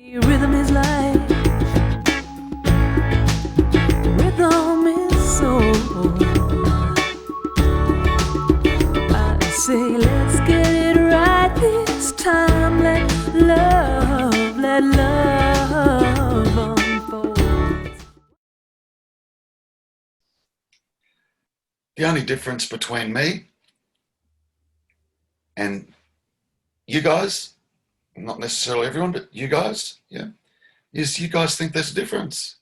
Rhythm is life, rhythm is soul. I say let's get it right this time. Let love unfold. The only difference between me and you guys, not necessarily everyone, but you guys, yeah, is you guys think there's a difference.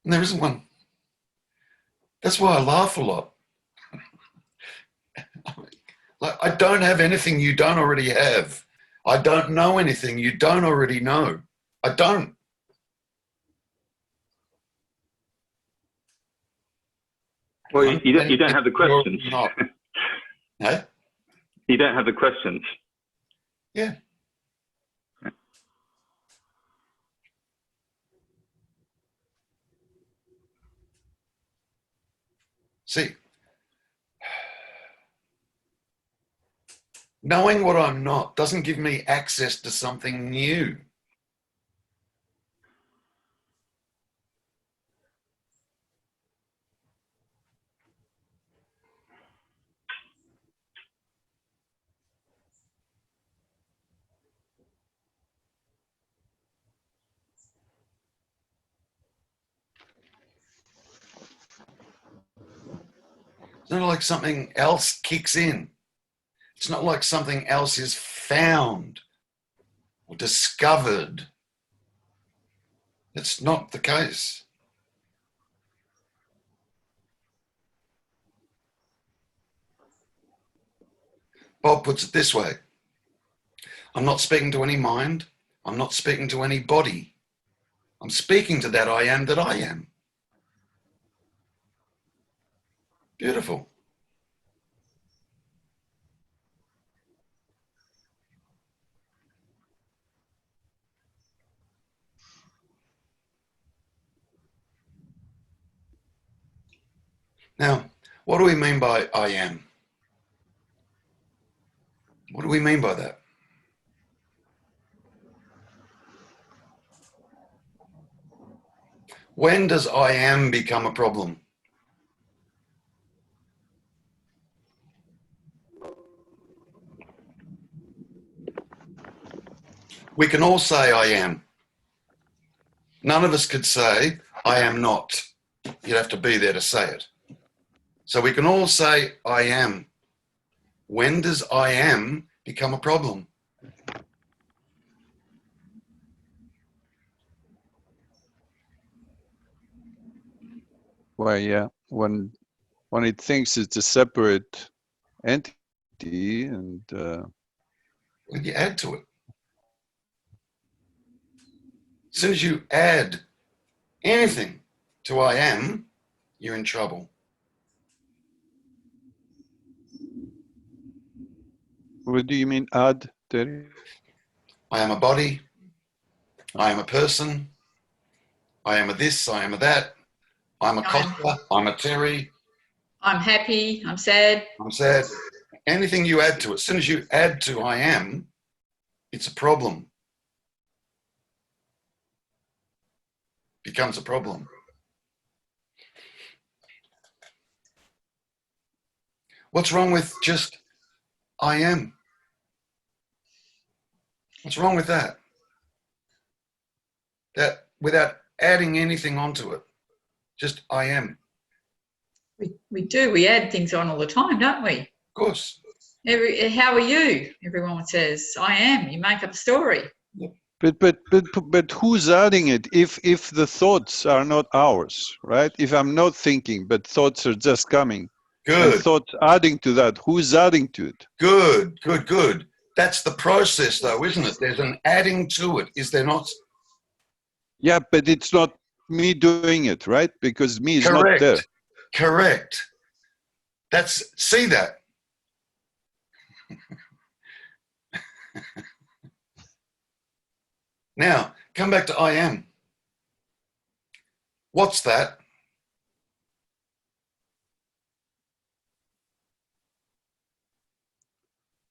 And there isn't one. That's why I laugh a lot. Like, I don't have anything you don't already have. I don't know anything you don't already know. I don't. Well, you don't have the questions. Not. No? You don't have the questions. Yeah. See, knowing what I'm not doesn't give me access to something new. It's not like something else kicks in. It's not like something else is found or discovered. It's not the case. Bob puts it this way. I'm not speaking to any mind. I'm not speaking to any body. I'm speaking to that I am that I am. Beautiful. Now, what do we mean by I am? What do we mean by that? When does I am become a problem? We can all say I am. None of us could say I am not. You'd have to be there to say it. So we can all say I am. When does I am become a problem? Well, yeah, when it thinks it's a separate entity, and When you add to it. As soon as you add anything to I am, you're in trouble. what do you mean add, Terry? I am a body. I am a person. I am a this. I am a that. I'm a Costa. I'm a Terry. I'm happy. I'm sad. I'm sad. Anything you add to it, as soon as you add to I am, it's a problem. Becomes a problem. What's wrong with just I am? What's wrong with that? That without adding anything onto it, just I am. We do. We add things on all the time, don't we? Of course. How are you? Everyone says, I am. You make up a story. But who's adding it if the thoughts are not ours, right? If I'm not thinking, but thoughts are just coming, and Good. thoughts adding to that, who's adding to it? Good, good, good. That's the process though, isn't it? There's an adding to it, is there not? Yeah, but it's not me doing it, right? Because me is not there. Correct. See that? Now, come back to I am. What's that?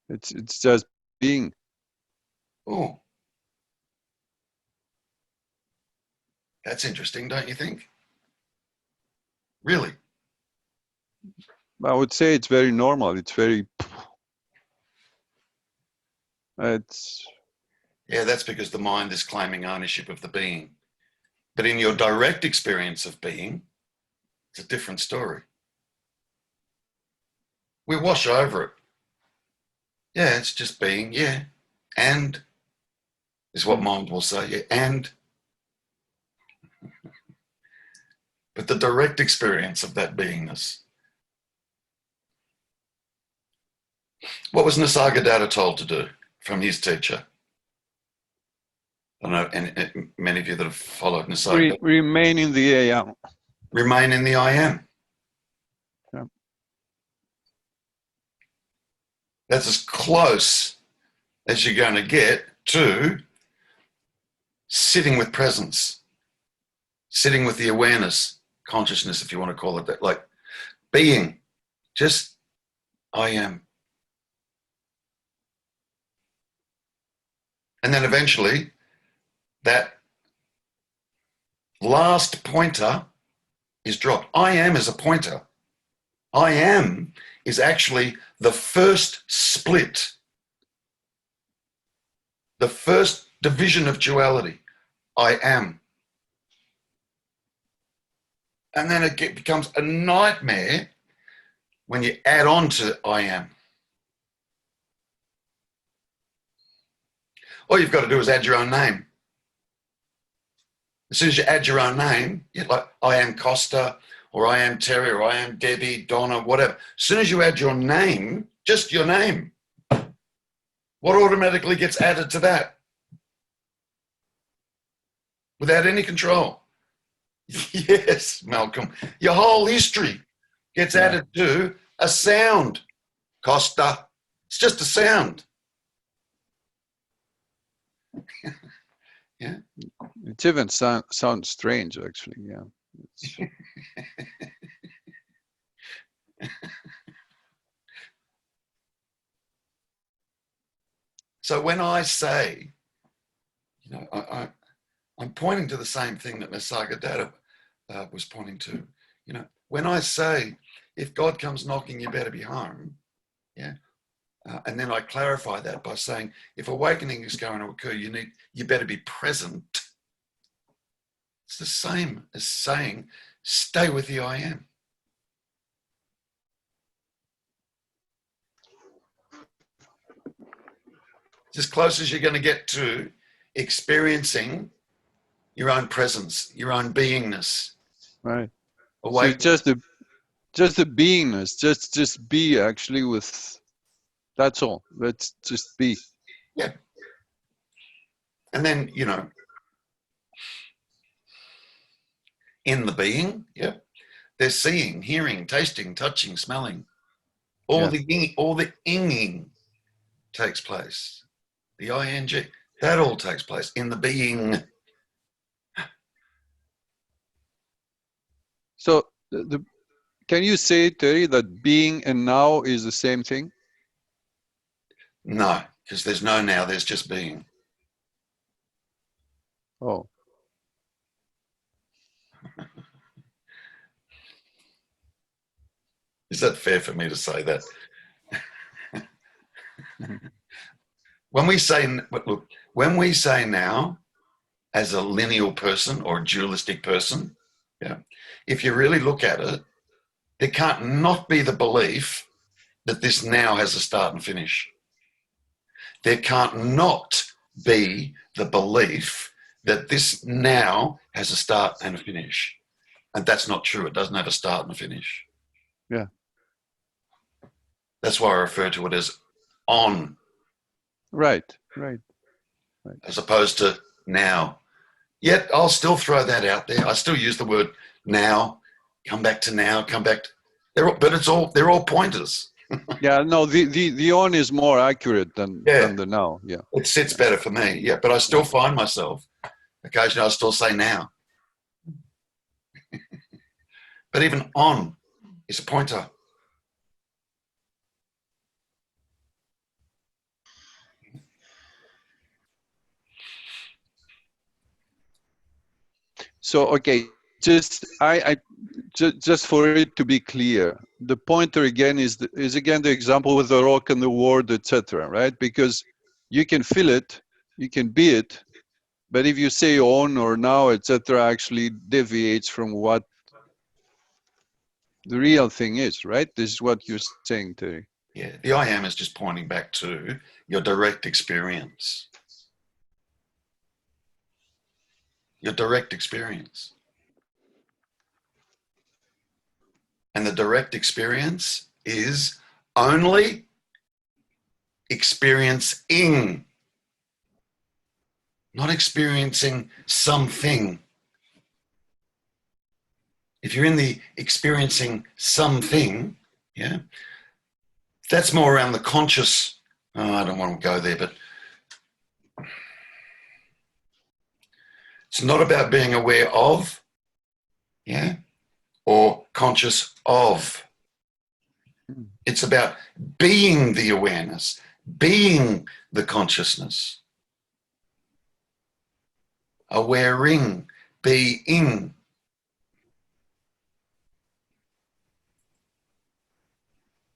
It's just being. Oh, That's interesting, don't you think? Really? I would say it's very normal. It's very, it's, Yeah, that's because the mind is claiming ownership of the being. But in your direct experience of being, it's a different story. We wash over it. Yeah, it's just being, yeah. And is what mind will say, yeah, and. But the direct experience of that beingness. What was Nisargadatta told to do from his teacher? I don't know, and many of you that have followed Nisargadatta. remain in the I am. Remain in the I am. Yeah. That's as close as you're going to get to sitting with presence, sitting with the awareness, consciousness, if you want to call it that, like being, just I am. And then eventually that last pointer is dropped. I am is a pointer. I am is actually the first split, the first division of duality. I am. And then it becomes a nightmare when you add on to I am. All you've got to do is add your own name. As soon as you add your own name, you're like, I am Costa, or I am Terry, or I am Debbie, Donna, whatever. As soon as you add your name, just your name, what automatically gets added to that? Without any control. Yes, Malcolm. Your whole history gets added to a sound, Costa. It's just a sound. Yeah. It even sounds strange, actually. Yeah. So when I say, you know, I'm pointing to the same thing that Nisargadatta was pointing to. You know, when I say, if God comes knocking, you better be home. Yeah. And then I clarify that by saying, if awakening is going to occur, you better be present. It's the same as saying, stay with the I am. It's as close as you're going to get to experiencing your own presence, your own beingness. Right. Awakening. So just the beingness, just be actually with, that's all. Let's just be. Yeah. And then, you know, in the being, yeah, they're seeing, hearing, tasting, touching, smelling. All the inging takes place. The ing, that all takes place in the being. So can you say, Terry, that being and now is the same thing? No, because there's no now, there's just being. Oh. Is that fair for me to say that? When we say now, as a lineal person or a dualistic person, yeah, if you really look at it, there can't not be the belief that this now has a start and finish. There can't not be the belief that this now has a start and a finish. And that's not true. It doesn't have a start and a finish. Yeah. That's why I refer to it as on. Right. As opposed to now. Yet I'll still throw that out there. I still use the word now, come back to now, come back to, they're all pointers. Yeah, no, the on is more accurate than the now. Yeah. It sits better for me. Yeah, but I still find myself, occasionally I'll still say now. But even on is a pointer. So okay, just for it to be clear, the pointer again is again the example with the rock and the word, etc. Right? Because you can feel it, you can be it, but if you say on or now, etc., actually deviates from what the real thing is. Right? This is what you're saying, Terry. Yeah, the I am is just pointing back to your direct experience. Your direct experience. And the direct experience is only experiencing, not experiencing something. If you're in the experiencing something, yeah, that's more around the conscious. Oh, I don't want to go there, but it's not about being aware of, yeah, or conscious of. It's about being the awareness, being the consciousness, awareing, being.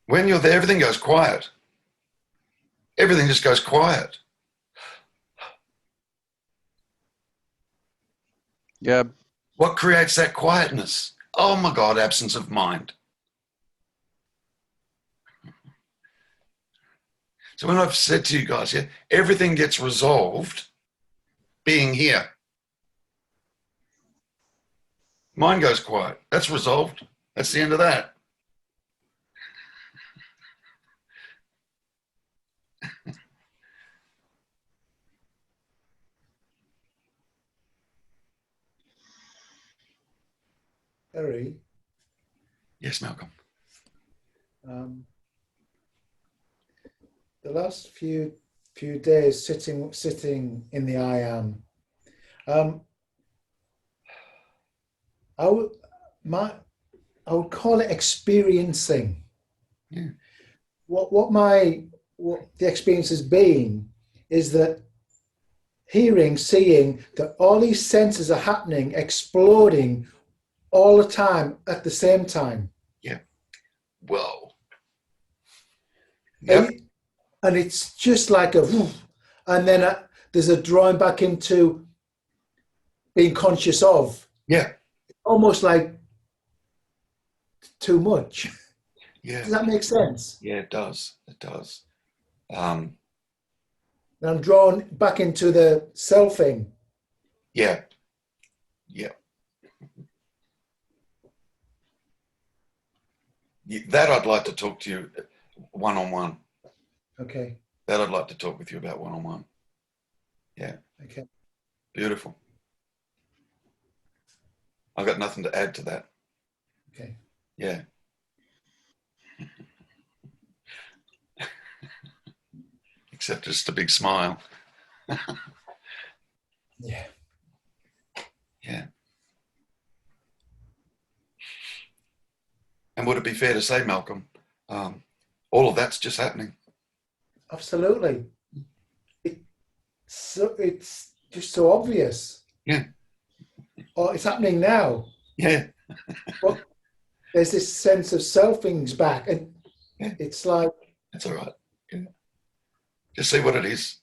When you're there, everything goes quiet. Everything just goes quiet. Yeah. What creates that quietness? Oh my God, absence of mind. So when I've said to you guys, yeah, everything gets resolved being here. Mind goes quiet. That's resolved. That's the end of that. Harry, Yes, Malcolm. the last few days sitting in the I am, I would call it experiencing. Yeah. What the experience has been is that hearing, seeing, that all these senses are happening, exploding all the time at the same time. Yeah. Whoa. Yep. And it's just like a whoosh, and then there's a drawing back into being conscious of, Yeah. almost like too much. Yeah. Does that make sense? Yeah, it does. It does. And I'm drawn back into the selfing. Yeah. Yeah. That I'd like to talk to you one-on-one. Okay. That I'd like to talk with you about one-on-one. Yeah. Okay. Beautiful. I've got nothing to add to that. Okay. Yeah. Except just a big smile. Yeah. Yeah. And would it be fair to say, Malcolm, all of that's just happening? Absolutely. It's just so obvious. Yeah. Oh, it's happening now. Yeah. But there's this sense of selfing's back, and Yeah. it's like, That's all right. Yeah. Just see what it is.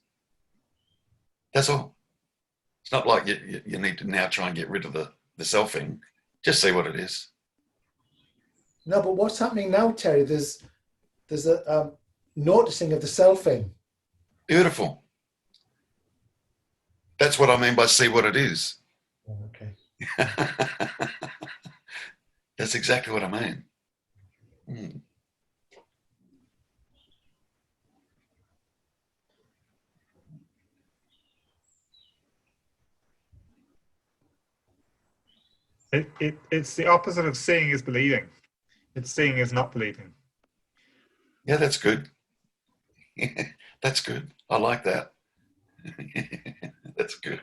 That's all. It's not like you need to now try and get rid of the selfing. Just see what it is. no, but what's happening now, Terry? There's a noticing of the selfing. Beautiful. That's what I mean by see what it is. Oh, okay. That's exactly what I mean. Mm. It's the opposite of seeing is believing. It's seeing is not believing. Yeah, that's good. That's good. I like that. That's good.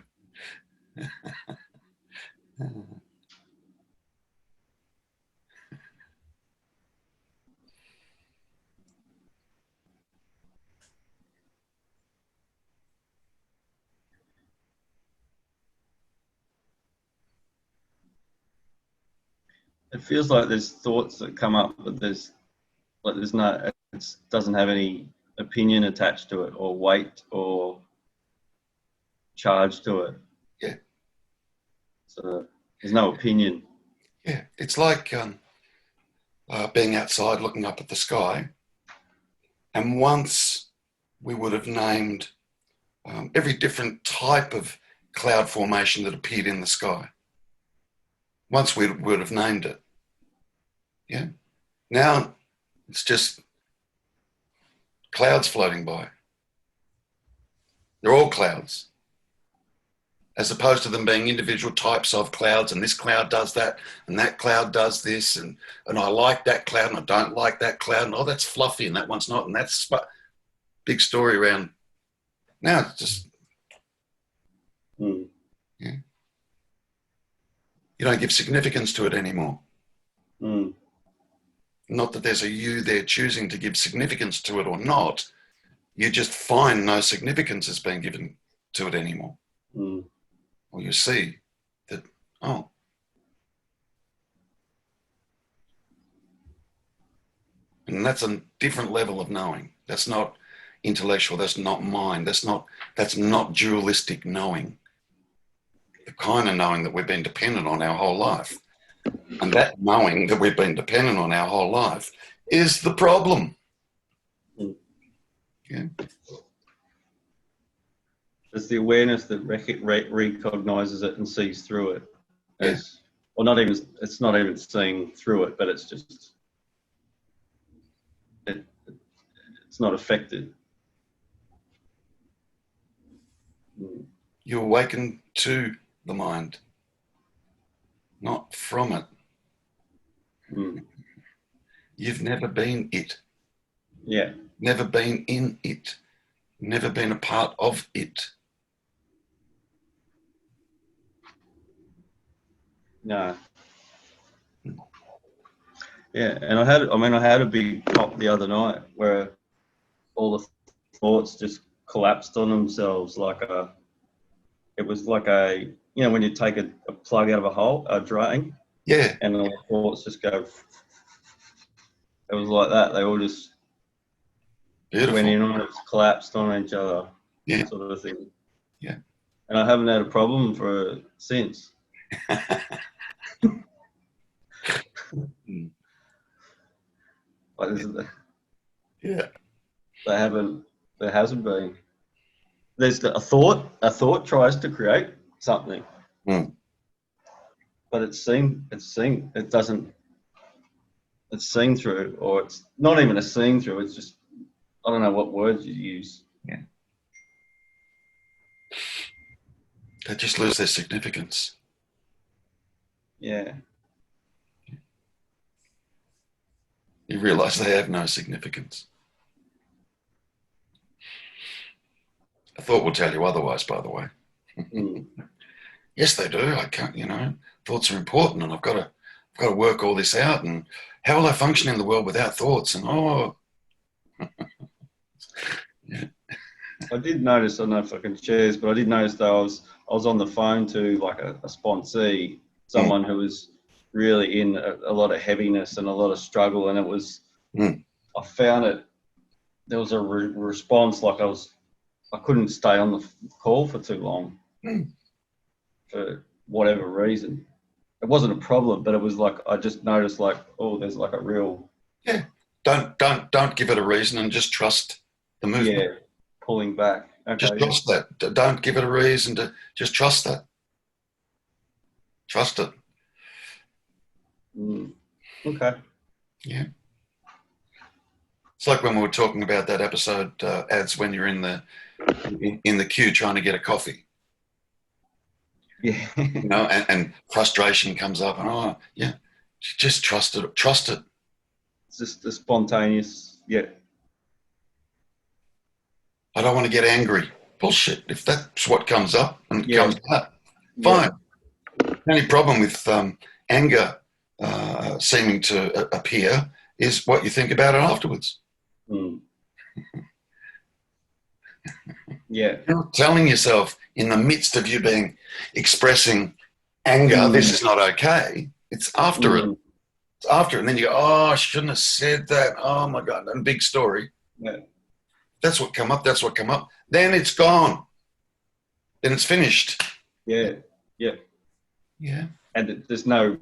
It feels like there's thoughts that come up, but there's no, it doesn't have any opinion attached to it, or weight, or charge to it. Yeah. So there's no opinion. Yeah, it's like being outside looking up at the sky. And once we would have named every different type of cloud formation that appeared in the sky. Once we would have named it. Yeah. Now it's just clouds floating by. They're all clouds. As opposed to them being individual types of clouds, and this cloud does that, and that cloud does this, and I like that cloud, and I don't like that cloud, and oh, that's fluffy, and that one's not, and that's big story around. Now it's just, yeah. You don't give significance to it anymore. Not that there's a you there choosing to give significance to it or not. You just find no significance as being given to it anymore. Or you see that, oh. And that's a different level of knowing. That's not intellectual, that's not mind, that's not dualistic knowing. The kind of knowing that we've been dependent on our whole life. And that knowing that we've been dependent on our whole life is the problem. Yeah. It's the awareness that recognizes it and sees through it. As, or not even, it's not even seeing through it, but it's just, it's not affected. You awaken to the mind, not from it. You've never been it. Yeah. Never been in it. Never been a part of it. No. Yeah, and I had a big pop the other night where all the thoughts just collapsed on themselves it was like a, you know, when you take a plug out of a hole, a drain. Yeah. And all the thoughts just go, it was like that. They all just Beautiful. went in on it, collapsed on each other. Yeah. Sort of thing. Yeah. And I haven't had a problem since. Yeah. There hasn't been. There's a thought tries to create something. But it's seen, it doesn't, it's seen through, or it's not even a seen through, it's just, I don't know what words you use. Yeah. They just lose their significance. Yeah. You realize they have no significance. A thought will tell you otherwise, by the way. Yes, they do. I can't, you know, thoughts are important, and I've got to work all this out, and how will I function in the world without thoughts? And yeah. I did notice, I don't know if I can share this, but I did notice that I was on the phone to like a sponsee, someone who was really in a lot of heaviness and a lot of struggle, and it was, I found it, there was a response, like I couldn't stay on the call for too long for whatever reason. It wasn't a problem, but it was like, I just noticed like, oh, there's like a real... Yeah, don't give it a reason and just trust the movement. Yeah, pulling back. Okay, just trust that. Don't give it a reason to just trust that. Trust it. Okay. Yeah. It's like when we were talking about that episode, ads when you're in the queue trying to get a coffee. Yeah. You know, and frustration comes up, and just trust it. Trust it. It's just the spontaneous. Yeah. I don't want to get angry. Bullshit. If that's what comes up and it comes up, fine. The only problem with anger seeming to appear is what you think about it afterwards. Yeah. You're telling yourself in the midst of you expressing anger, this is not okay. It's after it. after, and then you go, oh, I shouldn't have said that. Oh my God, and big story. Yeah. That's what come up. That's what come up. Then it's gone. Then it's finished. Yeah. Yeah. Yeah. And there's no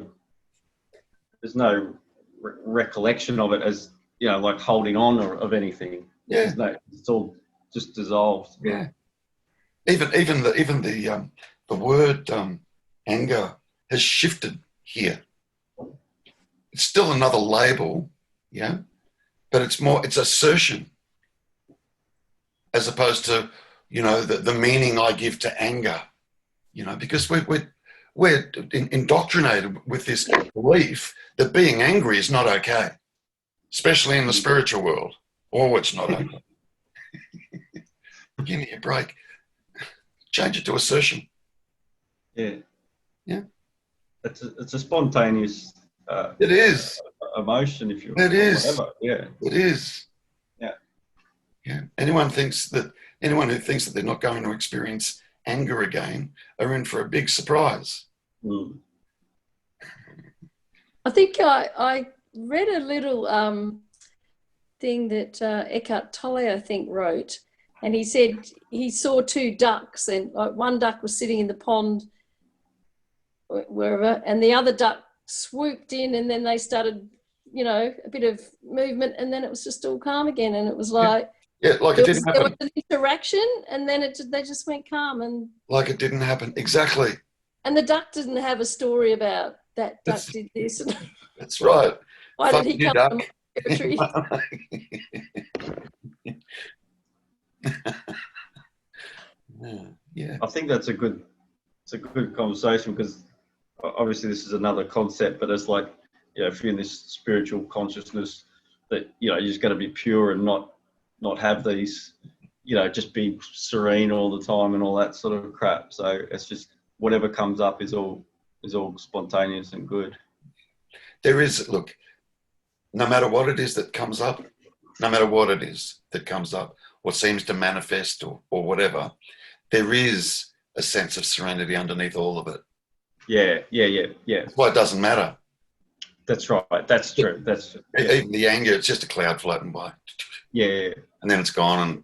recollection of it as, you know, like holding on or of anything. Yeah. There's no, it's all just dissolved. Yeah. Even the word anger has shifted here. It's still another label, yeah, but it's assertion as opposed to, you know, the meaning I give to anger, you know, because we're indoctrinated with this belief that being angry is not okay, especially in the spiritual world. Oh, it's not okay. Give me a break. Change it to assertion. Yeah. Yeah. It's a spontaneous It is. emotion, if you It is. whatever. Yeah. It is. Yeah. Yeah. Anyone who thinks that they're not going to experience anger again are in for a big surprise. Mm. I think I read a little thing that Eckhart Tolle, I think, wrote, and he said he saw two ducks, and one duck was sitting in the pond wherever, and the other duck swooped in, and then they started, you know, a bit of movement, and then it was just all calm again, and it was like, yeah, like it didn't happen. There was an interaction, and then they just went calm, and like it didn't happen. Exactly. And the duck didn't have a story about that duck did this. That's right. Why did he you, come duck. to my territory? Yeah. I think it's a good conversation, because obviously this is another concept, but it's like, you know, if you're in this spiritual consciousness, that, you know, you're just going to be pure and not have these, you know, just be serene all the time and all that sort of crap. So it's just whatever comes up is all spontaneous and good. There is, look, no matter what it is that comes up, what seems to manifest or whatever, there is a sense of serenity underneath all of it. Yeah. That's why it doesn't matter. That's right. That's true. That's true. Yeah. Even the anger, it's just a cloud floating by. Yeah. And then it's gone, and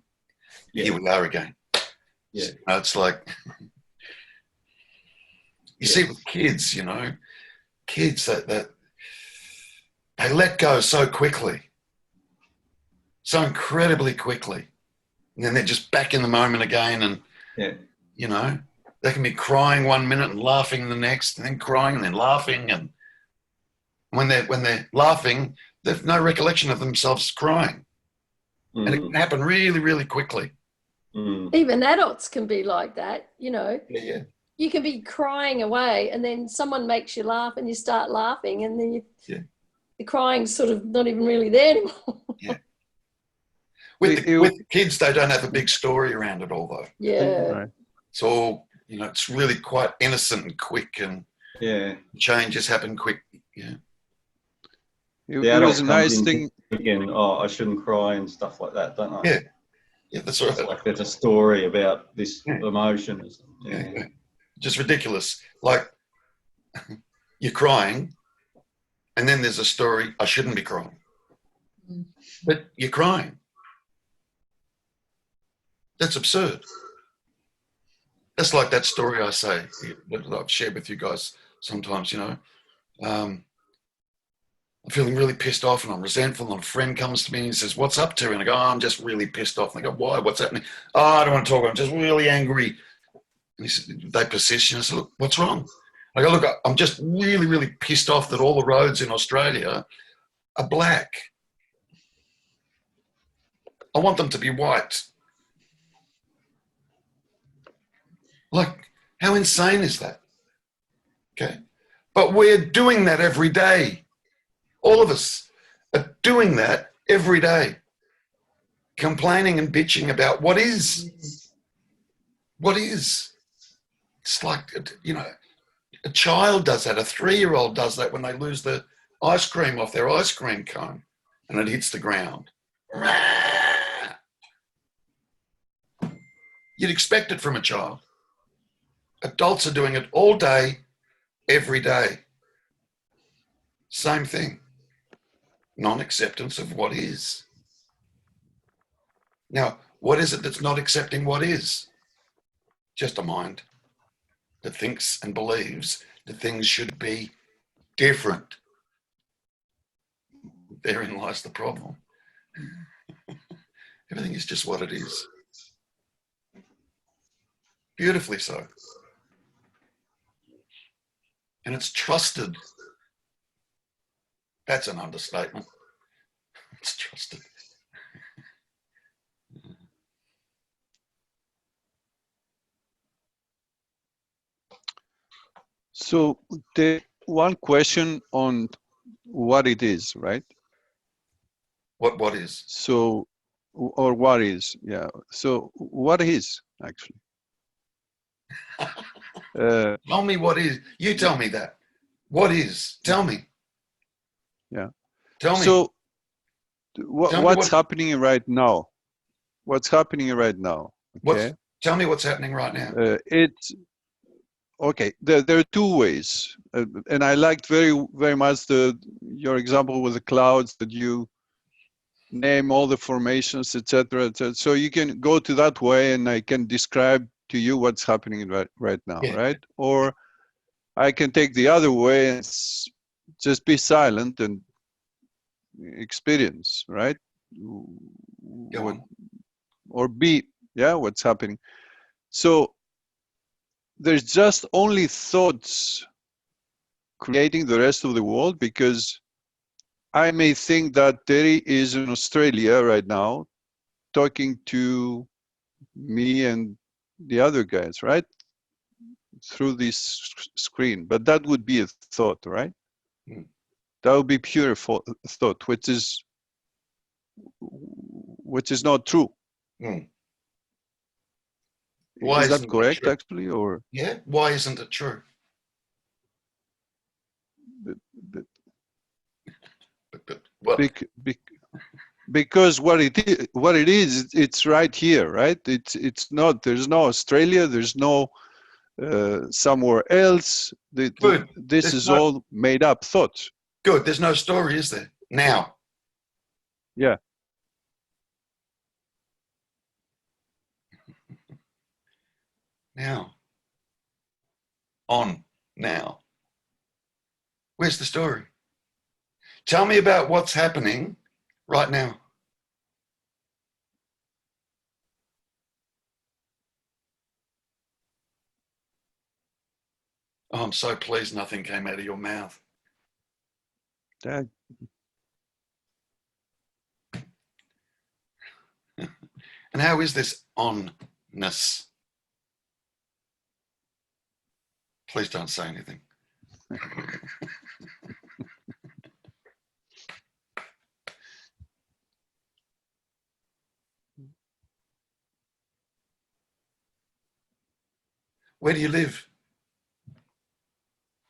here we are again. Yeah. It's like, you see with kids, you know, kids that they let go so quickly, so incredibly quickly. And then they're just back in the moment again. And, you know, they can be crying 1 minute and laughing the next, and then crying and then laughing. And when they're laughing, they've no recollection of themselves crying. And it can happen really, really quickly. Even adults can be like that, you know. Yeah. You can be crying away, and then someone makes you laugh, and you start laughing, and then the crying's sort of not even really there anymore. Yeah. With kids, they don't have a big story around it all, though. Yeah. Right. It's all, you know, it's really quite innocent and quick, and changes happen quick. Yeah. It was a nice thing. Again, oh, I shouldn't cry and stuff like that, don't I? Yeah. Yeah, that's right. It's like there's a story about this emotion. Yeah. Just ridiculous. Like, you're crying, and then there's a story, I shouldn't be crying. But you're crying. That's absurd. That's like that story I say, that I've shared with you guys sometimes, you know. I'm feeling really pissed off and I'm resentful, and a friend comes to me and he says, what's up, Terry? And I go, oh, I'm just really pissed off. And they go, why? What's happening? Oh, I don't want to talk about it. I'm just really angry. And he said, they persist. And I said, look, what's wrong? I go, look, I'm just really, really pissed off that all the roads in Australia are black. I want them to be white. Like, how insane is that? Okay. But we're doing that every day. All of us are doing that every day. Complaining and bitching about what is. What is. It's like, you know, a child does that. A 3-year-old does that when they lose the ice cream off their ice cream cone and it hits the ground. You'd expect it from a child. Adults are doing it all day, every day. Same thing. non-acceptance of what is. Now, what is it that's not accepting what is? Just a mind that thinks and believes that things should be different. Therein lies the problem. Everything is just what it is. Beautifully so. And it's trusted. That's an understatement. It's trusted. So the one question on what it is, right? What is? So, or what is, yeah. So what is actually? Tell me what is. You tell me that. What is? Tell me. Yeah. Tell me. So Tell me what's happening right now? What's happening right now? Okay. Tell me what's happening right now. It's okay. There are two ways, and I liked very much your example with the clouds that you name all the formations, etc. So you can go to that way, and I can describe to you what's happening right now, Yeah. right? Or I can take the other way and just be silent and experience, right? Go on. Or be, yeah, what's happening. So there's just only thoughts creating the rest of the world, because I may think that Terry is in Australia right now talking to me and the other guys, right? Through this screen. But that would be a thought, right? Mm. That would be pure thought, which is not true. Mm. Is that correct, actually, or? Yeah. Why isn't it true? What? Because what it is, it's right here, right? It's not. There's no Australia. There's no somewhere else. Good. This is all made up thoughts. Good. There's no story, is there? Now. Yeah. Now. On. Now. Where's the story? Tell me about what's happening right now. Oh, I'm so pleased nothing came out of your mouth. That. And how is this onness? Please don't say anything. Where do you live?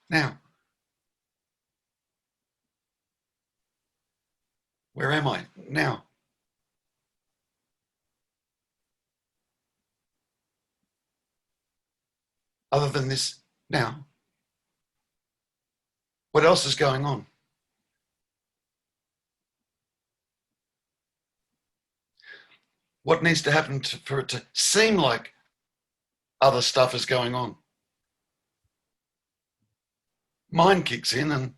Now. Where am I? Now. Other than this, now. What else is going on? What needs to happen for it to seem like other stuff is going on? Mind kicks in and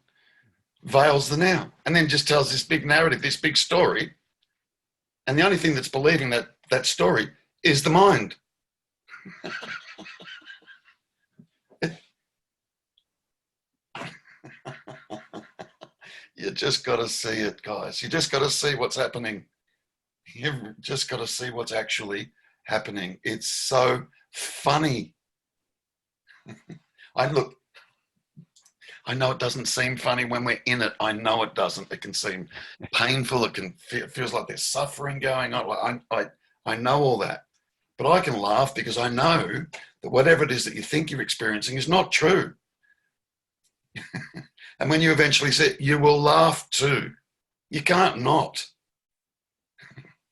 veils the now, and then just tells this big narrative, this big story. And the only thing that's believing that story is the mind. You just got to see it, guys. You just got to see what's happening. You've just got to see what's actually happening. It's so funny. I know it doesn't seem funny when we're in it. I know it doesn't. It can seem painful. It feels like there's suffering going on. I know all that. But I can laugh because I know that whatever it is that you think you're experiencing is not true. And when you eventually see it, you will laugh too. You can't not.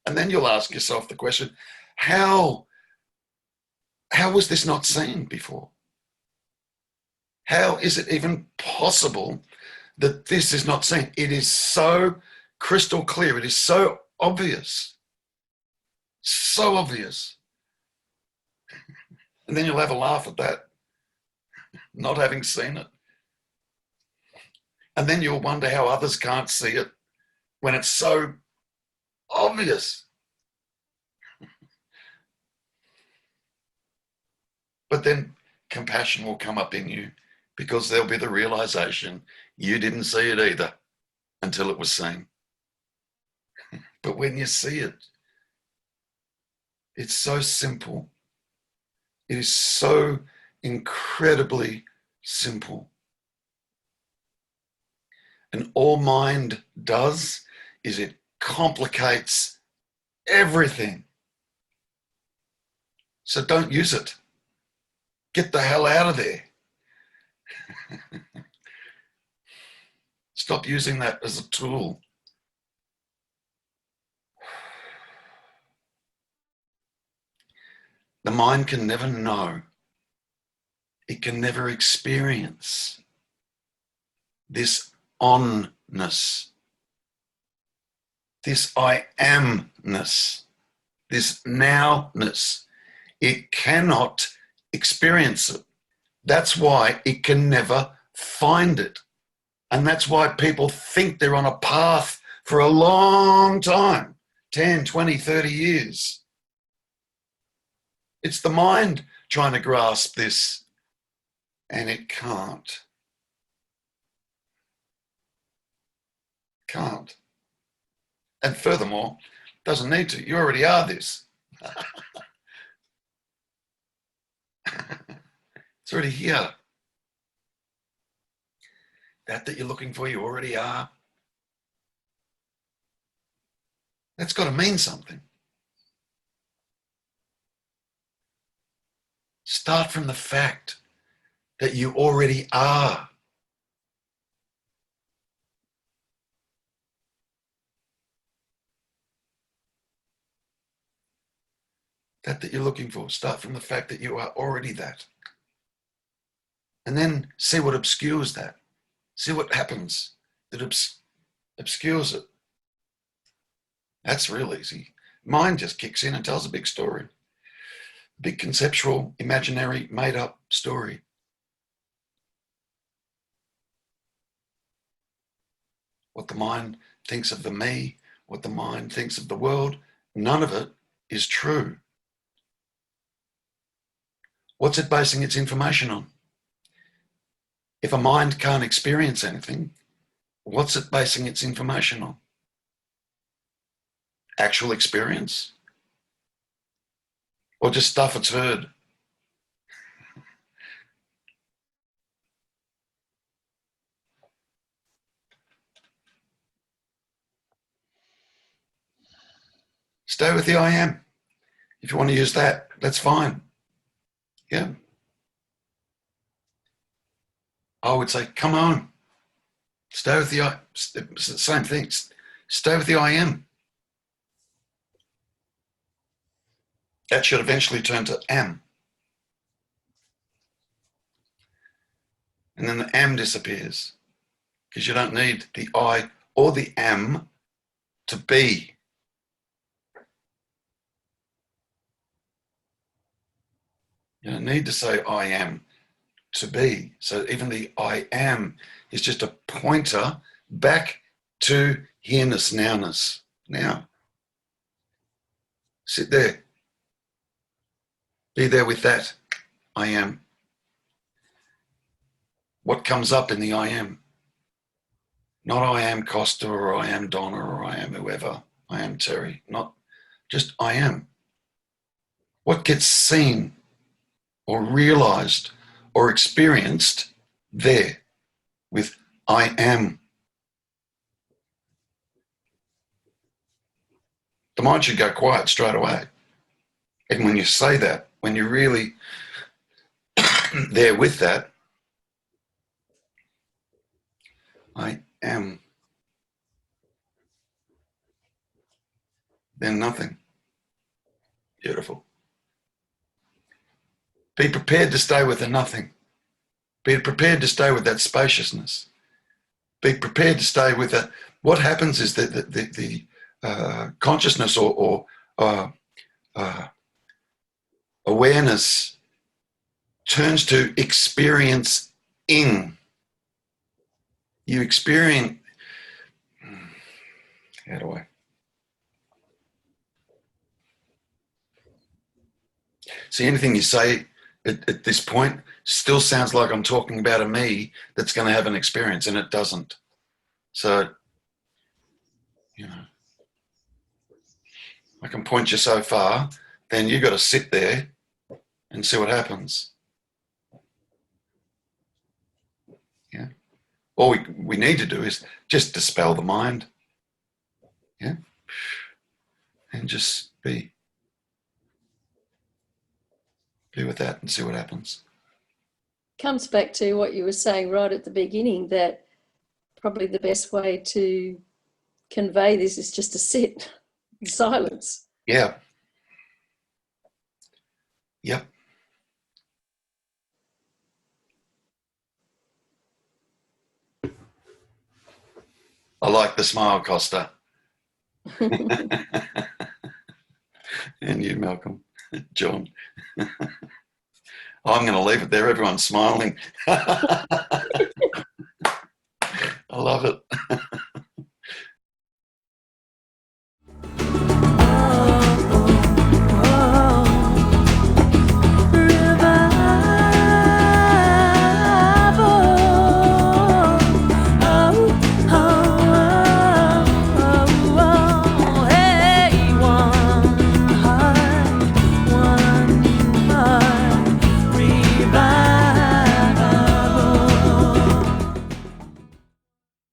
And then you'll ask yourself the question, how was this not seen before? How is it even possible that this is not seen? It is so crystal clear. It is so obvious. So obvious. And then you'll have a laugh at that, not having seen it. And then you'll wonder how others can't see it when it's so obvious. But then compassion will come up in you because there'll be the realization you didn't see it either until it was seen. But when you see it, it's so simple. It is so incredibly simple. And all mind does is it complicates everything. So don't use it. Get the hell out of there. Stop using that as a tool. The mind can never know. It can never experience this onness, this I amness, this nowness. It cannot experience it. That's why it can never find it. And that's why people think they're on a path for a long time, 10, 20, 30 years. It's the mind trying to grasp this, and it can't. Can't. And furthermore, doesn't need to. You already are this. It's already here. That you're looking for, you already are. That's got to mean something. Start from the fact that you already are. That you're looking for. Start from the fact that you are already that. And then see what obscures that. See what happens that obscures it. That's real easy. Mind just kicks in and tells a big story. Big conceptual, imaginary, made up story. What the mind thinks of the me, what the mind thinks of the world, none of it is true. What's it basing its information on? If a mind can't experience anything, what's it basing its information on? Actual experience? Or just stuff it's heard? Stay with the I am. If you want to use that, that's fine. Yeah. I would say, come on. Stay with the I. Same thing. Stay with the I am. That should eventually turn to am. And then the am disappears because you don't need the I or the am to be. You don't need to say I am to be. So even the I am is just a pointer back to here-ness, nowness. Now, sit there. Be there with that I am. What comes up in the I am? Not I am Costa or I am Donna or I am whoever. I am Terry. Not just I am. What gets seen or realized or experienced there with I am? The mind should go quiet straight away. And when you say that, when you're really there with that, I am, then nothing. Beautiful. Be prepared to stay with the nothing. Be prepared to stay with that spaciousness. Be prepared to stay with what happens is that the consciousness or awareness turns to experience in. You experience, how do I? See, anything you say at this point still sounds like I'm talking about a me that's going to have an experience, and it doesn't. So, you know, I can point you so far, then you've got to sit there and see what happens. Yeah. All we need to do is just dispel the mind. Yeah. And just be with that and see what happens. Comes back to what you were saying right at the beginning, that probably the best way to convey this is just to sit in silence. Yeah. Yep. I like the smile, Costa. And you, Malcolm, John. I'm going to leave it there. Everyone's smiling. I love it.